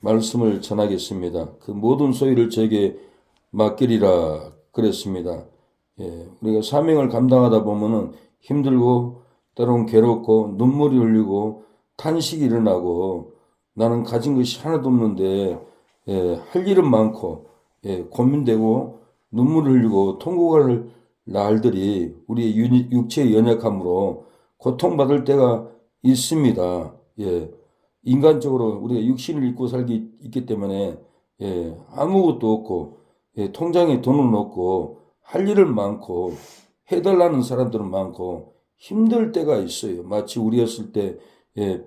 말씀을 전하겠습니다. 그 모든 소유를 제게 맡기리라 그랬습니다. 우리가 사명을 감당하다 보면은 힘들고 때로는 괴롭고 눈물이 흘리고 탄식이 일어나고 나는 가진 것이 하나도 없는데 할 일은 많고 고민되고 눈물을 흘리고 통곡할 날들이 우리의 육체의 연약함으로 고통받을 때가 있습니다. 인간적으로 우리가 육신을 입고 살기 있기 때문에 아무것도 없고 통장에 돈은 없고 할 일은 많고 해달라는 사람들은 많고 힘들 때가 있어요. 마치 우리였을 때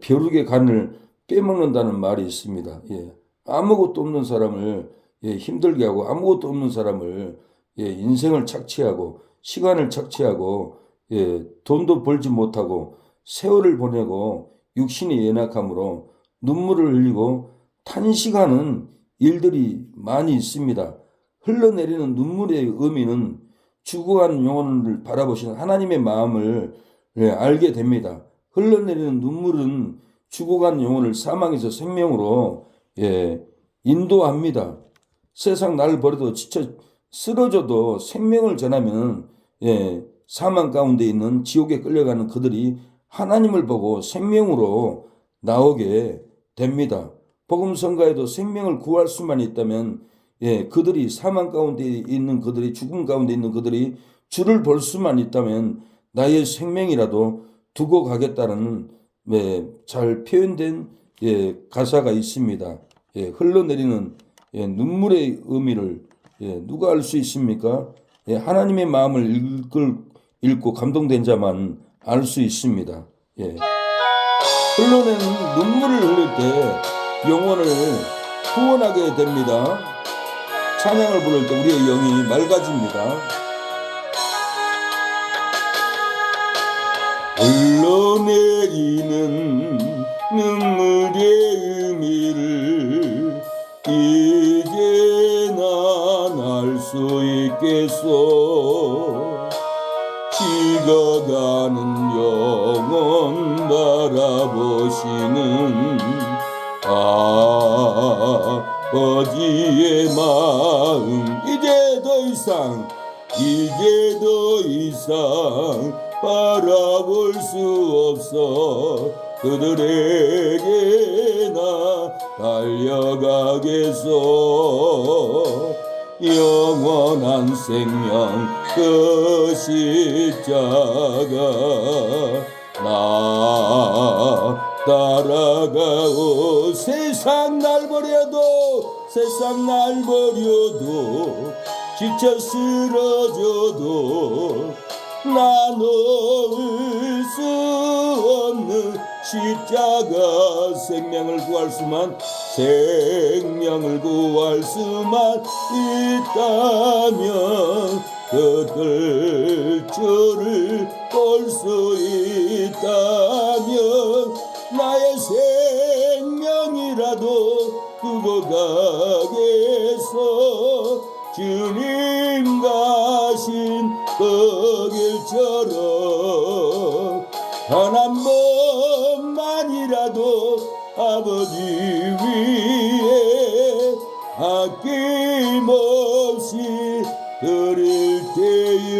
벼룩의 간을 빼먹는다는 말이 있습니다. 아무것도 없는 사람을 힘들게 하고 아무것도 없는 사람을 인생을 착취하고 시간을 착취하고 돈도 벌지 못하고 세월을 보내고 육신의 연약함으로 눈물을 흘리고 탄식하는 일들이 많이 있습니다. 흘러내리는 눈물의 의미는 죽어가는 영혼을 바라보시는 하나님의 마음을 알게 됩니다. 흘러내리는 눈물은 죽어가는 영혼을 사망에서 생명으로 인도합니다. 세상 나를 버려도 지쳐 쓰러져도 생명을 전하면 사망 가운데 있는 지옥에 끌려가는 그들이 하나님을 보고 생명으로 나오게 됩니다. 복음 선가에도 생명을 구할 수만 있다면 그들이 사망 가운데 있는 그들이 죽음 가운데 있는 그들이 주를 볼 수만 있다면 나의 생명이라도 두고 가겠다는 잘 표현된 가사가 있습니다. 흘러내리는 눈물의 의미를 누가 알 수 있습니까? 하나님의 마음을 읽고 감동된 자만 알 수 있습니다. 흘러내는 눈물을 흘릴 때 영혼을 후원하게 됩니다. 찬양을 부를 때 우리의 영이 맑아집니다. 흘러내리는 눈물의 의미를 이제 난 알 수 있겠소. 죽어가는 영혼 바라보시는 아버지의 마음 이제 더 이상 바라볼 수 없어. 그들에게 나 달려가겠소. 영원한 생명 그 십자가 나 따라가오. 세상 날 버려도 지쳐 쓰러져도 나 놓을 수 없는 십자가. 생명을 구할 수만 있다면 그들 주를 볼 수 있다면 나의 생명이라도 두고 가겠소. 주님 가신 그 길처럼 단 한 번만이라도 아버지 위에 아낌없이 드릴 때요.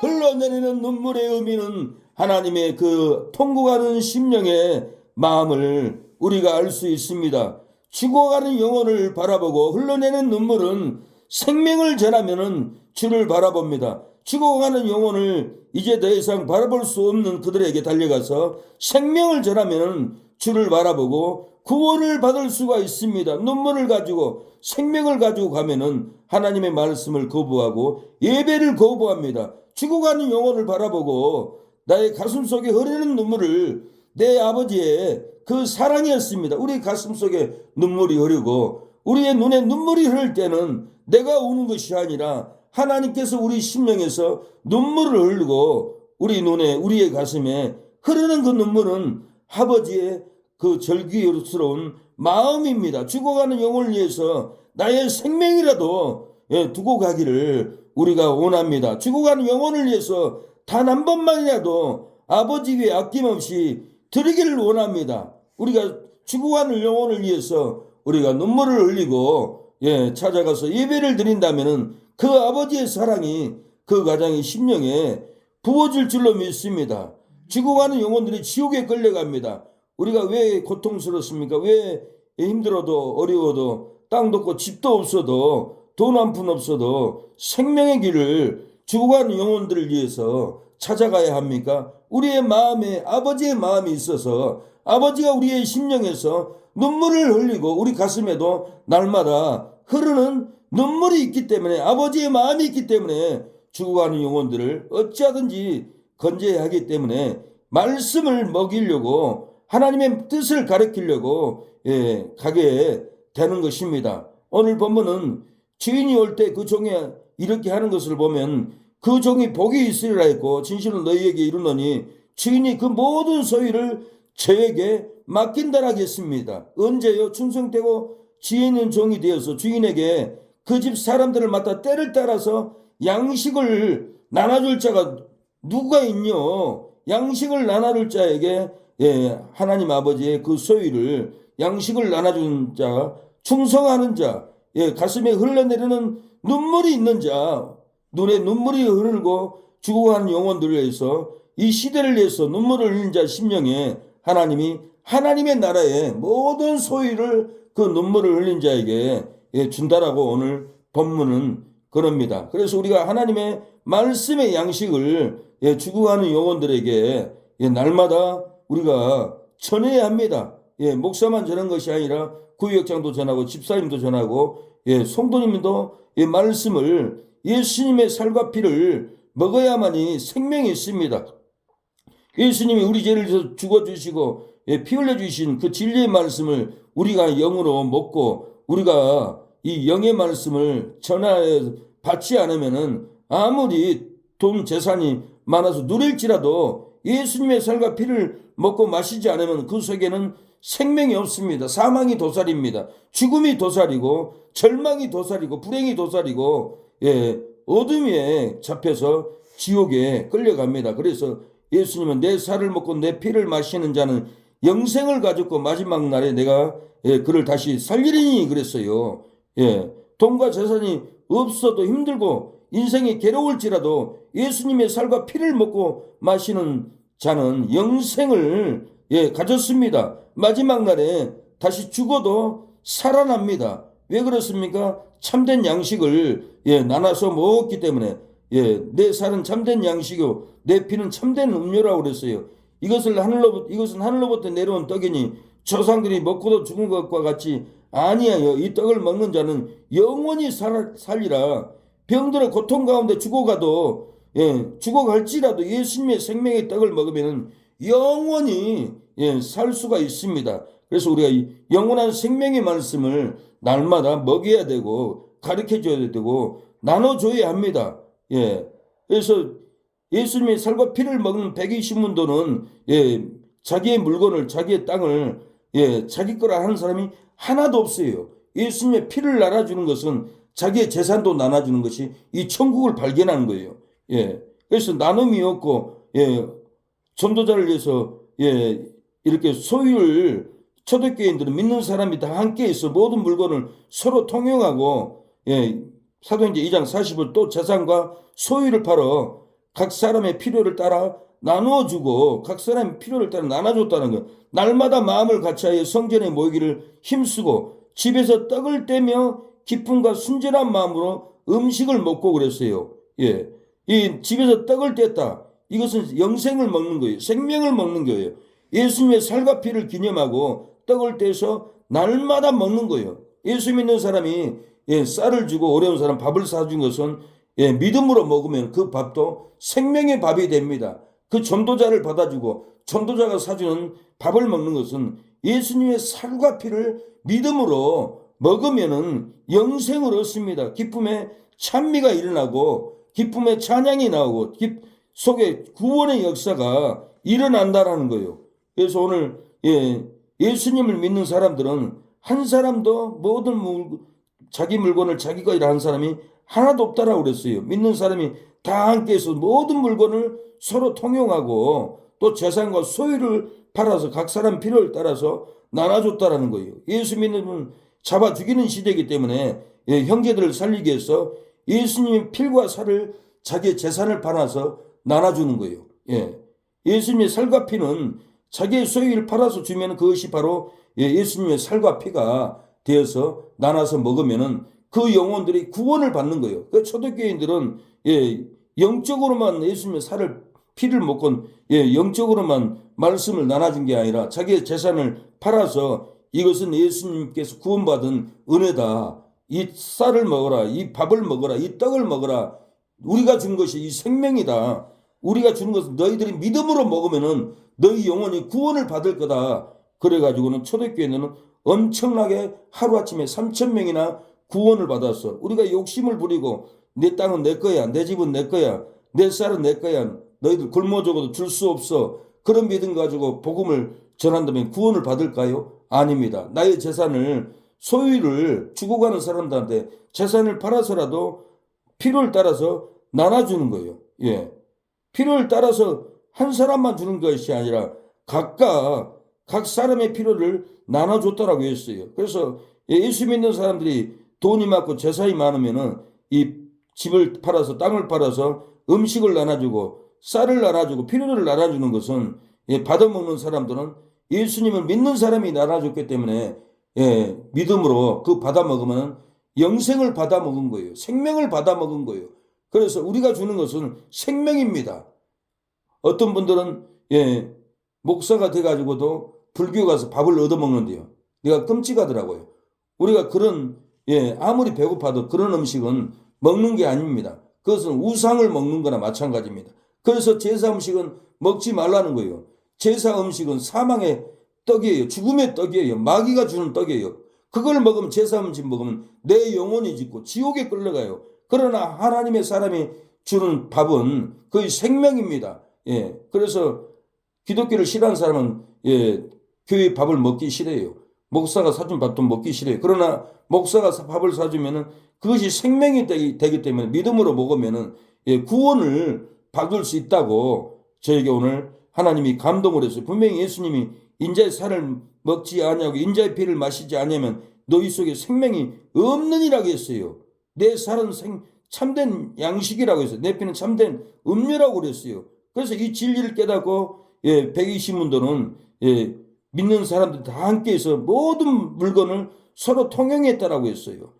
흘러내리는 눈물의 의미는 하나님의 그 통곡하는 심령의 마음을 우리가 알 수 있습니다. 죽어가는 영혼을 바라보고 흘러내는 눈물은 생명을 전하면은 주를 바라봅니다. 죽어가는 영혼을 이제 더 이상 바라볼 수 없는 그들에게 달려가서 생명을 전하면 주를 바라보고 구원을 받을 수가 있습니다. 눈물을 가지고 생명을 가지고 가면은 하나님의 말씀을 거부하고 예배를 거부합니다. 죽어가는 영혼을 바라보고 나의 가슴 속에 흐르는 눈물을 내 아버지의 그 사랑이었습니다. 우리 가슴 속에 눈물이 흐르고 우리의 눈에 눈물이 흐를 때는 내가 우는 것이 아니라 하나님께서 우리 심령에서 눈물을 흘리고 우리 눈에 우리의 가슴에 흐르는 그 눈물은 아버지의 그 절기스러운 마음입니다. 죽어가는 영혼을 위해서 나의 생명이라도 두고 가기를 우리가 원합니다. 죽어가는 영혼을 위해서 단 한 번만이라도 아버지 위에 아낌없이 드리기를 원합니다. 우리가 죽어가는 영혼을 위해서 우리가 눈물을 흘리고 찾아가서 예배를 드린다면은 그 아버지의 사랑이 그 가정의 심령에 부어질 줄로 믿습니다. 죽어가는 영혼들이 지옥에 끌려갑니다. 우리가 왜 고통스럽습니까? 왜 힘들어도 어려워도 땅도 없고 집도 없어도 돈 한 푼 없어도 생명의 길을 죽어가는 영혼들을 위해서 찾아가야 합니까? 우리의 마음에 아버지의 마음이 있어서 아버지가 우리의 심령에서 눈물을 흘리고 우리 가슴에도 날마다 흐르는 눈물이 있기 때문에 아버지의 마음이 있기 때문에 죽어가는 영혼들을 어찌하든지 건져야 하기 때문에 말씀을 먹이려고 하나님의 뜻을 가르치려고 가게 되는 것입니다. 오늘 본문은 주인이 올 때 그 종이 이렇게 하는 것을 보면 그 종이 복이 있으리라 했고 진실은 너희에게 이르노니 주인이 그 모든 소유를 저에게 맡긴다라 하겠습니다. 언제요? 충성되고 지혜 있는 종이 되어서 주인에게 그 집 사람들을 맡아 때를 따라서 양식을 나눠줄 자가 누가 있뇨? 양식을 나눠줄 자에게 하나님 아버지의 그 소유를 양식을 나눠준 자, 충성하는 자, 가슴에 흘러내리는 눈물이 있는 자, 눈에 눈물이 흐르고 죽어가는 영혼들을 위해서 이 시대를 위해서 눈물을 흘린 자 심령에 하나님이 하나님의 나라의 모든 소유를 그 눈물을 흘린 자에게 준다라고 오늘 본문은 그럽니다. 그래서 우리가 하나님의 말씀의 양식을 죽어가는 영혼들에게 날마다 우리가 전해야 합니다. 목사만 전한 것이 아니라 구역장도 전하고 집사님도 전하고 성도님도 말씀을 예수님의 살과 피를 먹어야만이 생명이 있습니다. 예수님이 우리 죄를 위해서 죽어주시고 피 흘려주신 그 진리의 말씀을 우리가 영으로 먹고 우리가 이 영의 말씀을 전하여 받지 않으면은 아무리 돈 재산이 많아서 누릴지라도 예수님의 살과 피를 먹고 마시지 않으면 그 속에는 생명이 없습니다. 사망이 도살입니다. 죽음이 도살이고 절망이 도살이고 불행이 도살이고 어둠에 잡혀서 지옥에 끌려갑니다. 그래서 예수님은 내 살을 먹고 내 피를 마시는 자는 영생을 가졌고 마지막 날에 내가 그를 다시 살리리니 그랬어요. 돈과 재산이 없어도 힘들고 인생이 괴로울지라도 예수님의 살과 피를 먹고 마시는 자는 영생을 가졌습니다. 마지막 날에 다시 죽어도 살아납니다. 왜 그렇습니까? 참된 양식을 나눠서 먹었기 때문에 내 살은 참된 양식이요 내 피는 참된 음료라고 그랬어요. 이것은 하늘로부터 내려온 떡이니 조상들이 먹고도 죽은 것과 같이 아니하여 이 떡을 먹는 자는 영원히 살리라. 병들어 고통 가운데 죽어가도 죽어갈지라도 예수님의 생명의 떡을 먹으면 영원히 살 수가 있습니다. 그래서 우리가 이 영원한 생명의 말씀을 날마다 먹여야 되고 가르쳐줘야 되고 나눠줘야 합니다. 그래서 예수님의 살과 피를 먹는 120문도는 자기의 물건을 자기의 땅을 자기 거라 하는 사람이 하나도 없어요. 예수님의 피를 나눠주는 것은 자기의 재산도 나눠주는 것이 이 천국을 발견하는 거예요. 그래서 나눔이 없고 전도자를 위해서 이렇게 소유를 초대교인들은 믿는 사람이 다 함께해서 모든 물건을 서로 통용하고 사도행전 2장 40을 또 재산과 소유를 팔아 각 사람의 필요를 따라 나누어주고 각 사람의 필요를 따라 나눠줬다는 거예요. 날마다 마음을 같이하여 성전에 모이기를 힘쓰고 집에서 떡을 떼며 기쁨과 순전한 마음으로 음식을 먹고 그랬어요. 이 집에서 떡을 뗐다. 이것은 영생을 먹는 거예요. 생명을 먹는 거예요. 예수님의 살과 피를 기념하고 떡을 떼서 날마다 먹는 거예요. 예수 믿는 사람이 쌀을 주고 어려운 사람 밥을 사준 것은 믿음으로 먹으면 그 밥도 생명의 밥이 됩니다. 그 전도자를 받아주고 전도자가 사주는 밥을 먹는 것은 예수님의 살과 피를 믿음으로 먹으면은 영생을 얻습니다. 기쁨의 찬미가 일어나고 기쁨의 찬양이 나오고 속에 구원의 역사가 일어난다라는 거예요. 그래서 오늘 예수님을 믿는 사람들은 한 사람도 모든 자기 물건을 자기 거이라 한 사람이 하나도 없다라고 그랬어요. 믿는 사람이 다 함께해서 모든 물건을 서로 통용하고 또 재산과 소유를 팔아서 각 사람 필요를 따라서 나눠줬다라는 거예요. 예수 믿는 분 잡아 죽이는 시대이기 때문에 형제들을 살리기 위해서 예수님의 피와 살을 자기의 재산을 팔아서 나눠주는 거예요. 예수님의 살과 피는 자기의 소유를 팔아서 주면 그것이 바로 예수님의 살과 피가 되어서 나눠서 먹으면은 그 영혼들이 구원을 받는 거예요. 그 초대교인들은 영적으로만 예수님의 살을 피를 먹고 영적으로만 말씀을 나눠준 게 아니라 자기의 재산을 팔아서 이것은 예수님께서 구원받은 은혜다. 이 쌀을 먹어라. 이 밥을 먹어라. 이 떡을 먹어라. 우리가 준 것이 이 생명이다. 우리가 주는 것은 너희들이 믿음으로 먹으면은 너희 영혼이 구원을 받을 거다. 그래가지고는 초대교회는 엄청나게 하루아침에 3,000명이나 구원을 받았어. 우리가 욕심을 부리고 내 땅은 내 거야. 내 집은 내 거야. 내 쌀은 내 거야. 너희들 굶어 죽어도 줄 수 없어. 그런 믿음 가지고 복음을 전한다면 구원을 받을까요? 아닙니다. 나의 재산을 소유를 주고 가는 사람들한테 재산을 팔아서라도 필요를 따라서 나눠주는 거예요. 필요를 따라서 한 사람만 주는 것이 아니라 각 사람의 필요를 나눠줬다라고 했어요. 그래서 예수 믿는 사람들이 돈이 많고 재산이 많으면은 이 집을 팔아서 땅을 팔아서 음식을 나눠주고 쌀을 나눠주고 필요를 나눠주는 것은 받아먹는 사람들은 예수님을 믿는 사람이 나눠줬기 때문에 믿음으로 그 받아먹으면 영생을 받아먹은 거예요. 생명을 받아먹은 거예요. 그래서 우리가 주는 것은 생명입니다. 어떤 분들은 목사가 돼가지고도 불교 가서 밥을 얻어먹는데요. 내가 끔찍하더라고요. 우리가 그런 아무리 배고파도 그런 음식은 먹는 게 아닙니다. 그것은 우상을 먹는 거나 마찬가지입니다. 그래서 제사 음식은 먹지 말라는 거예요. 제사 음식은 사망의 떡이에요. 죽음의 떡이에요. 마귀가 주는 떡이에요. 그걸 먹으면 제사 음식 먹으면 내 영혼이 짓고 지옥에 끌려가요. 그러나 하나님의 사람이 주는 밥은 거의 생명입니다. 그래서 기독교를 싫어하는 사람은 교회 밥을 먹기 싫어해요. 목사가 사준 밥도 먹기 싫어요. 그러나 목사가 밥을 사주면은 그것이 생명이 되기 때문에 믿음으로 먹으면은 구원을 받을 수 있다고 저에게 오늘 하나님이 감동을 했어요. 분명히 예수님이 인자의 살을 먹지 아니하고 인자의 피를 마시지 아니하면 너희 속에 생명이 없느니라고 했어요. 내 살은 참된 양식이라고 했어요. 내 피는 참된 음료라고 그랬어요. 그래서 이 진리를 깨닫고 120문도는 믿는 사람들 다 함께해서 모든 물건을 서로 통용했다라고 했어요.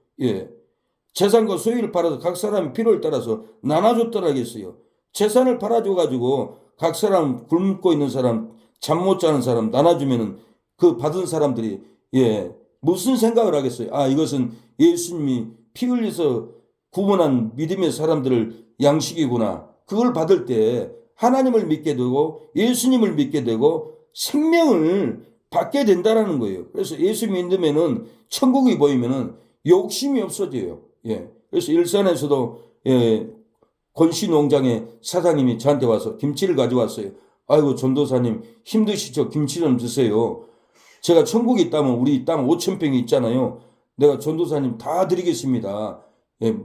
재산과 소유를 팔아서 각 사람의 필요를 따라서 나눠줬다라고 했어요. 재산을 팔아줘가지고 각 사람 굶고 있는 사람, 잠 못 자는 사람 나눠주면은 그 받은 사람들이 무슨 생각을 하겠어요? 아, 이것은 예수님이 피 흘려서 구원한 믿음의 사람들을 양식이구나. 그걸 받을 때 하나님을 믿게 되고 예수님을 믿게 되고 생명을 받게 된다라는 거예요. 그래서 예수 믿으면은 천국이 보이면은 욕심이 없어져요. 그래서 일산에서도 권씨 농장의 사장님이 저한테 와서 김치를 가져왔어요. 아이고 전도사님 힘드시죠? 김치 좀 드세요. 제가 천국에 있다면 우리 땅 5,000평이 있잖아요. 내가 전도사님 다 드리겠습니다.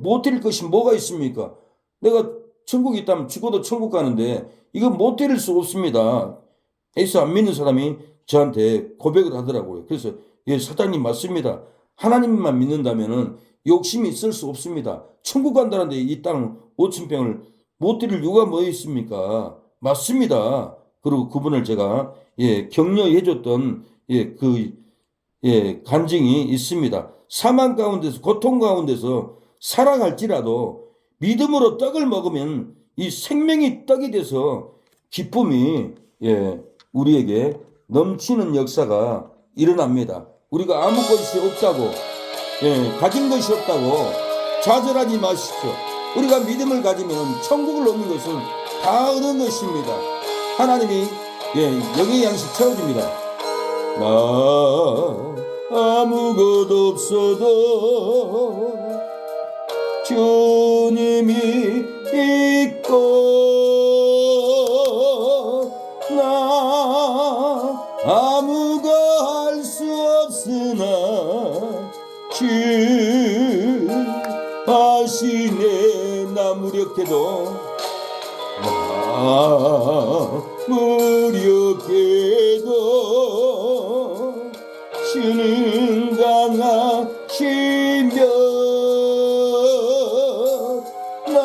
못 드릴 것이 뭐가 있습니까? 내가 천국에 있다면 죽어도 천국 가는데 이거 못 드릴 수 없습니다. 예수 안 믿는 사람이 저한테 고백을 하더라고요. 그래서 사장님 맞습니다. 하나님만 믿는다면은 욕심이 있을 수 없습니다. 천국 간다는데 이 땅 5,000평을 못 드릴 이유가 뭐 있습니까? 맞습니다. 그리고 그분을 제가 격려해 줬던 간증이 있습니다. 사망 가운데서 고통 가운데서 살아갈지라도 믿음으로 떡을 먹으면 이 생명이 떡이 돼서 기쁨이 우리에게 넘치는 역사가 일어납니다. 우리가 아무 것이 없다고 가진 것이 없다고 좌절하지 마십시오. 우리가 믿음을 가지면 천국을 얻는 것은 다 얻은 것입니다. 하나님이 영의 양식 채워줍니다. 나 아무것도 없어도 주님이 있고 나 아무거 할 수 없으나 주 하시네 나 무력해도 나 무력해도 주는 강하시며 나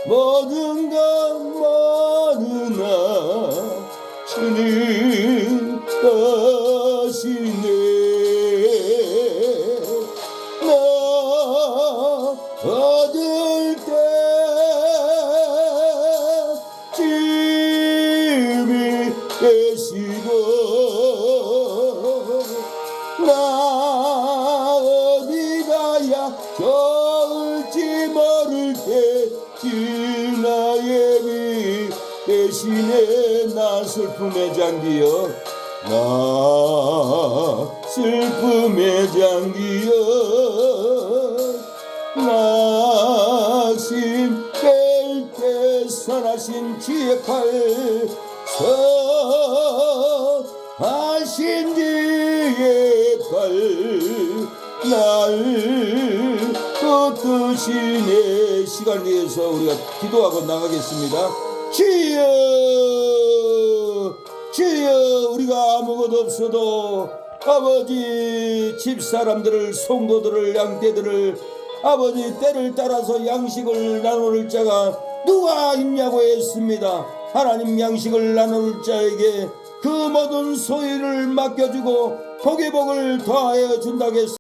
모든 것 모르나 주는 것이네. 나 얻을 때 주님이 계시고 나 어디 가야 좋을지 모를 때 주 나의 빛 대신에 나 슬픔의 장기여 나 슬픔의 장기여 낙심 뺄 때 선하신 주의 팔 선하신 주의 팔 날 붙드시네. 시간 내서 우리가 기도하고 나가겠습니다. 주여 주여 우리가 아무것도 없어도 아버지 집사람들을 성도들을 양떼들을 아버지 때를 따라서 양식을 나눌 자가 누가 있냐고 했습니다. 하나님 양식을 나눌 자에게 그 모든 소유를 맡겨주고 복의 복을 더하여 준다고 했습니다.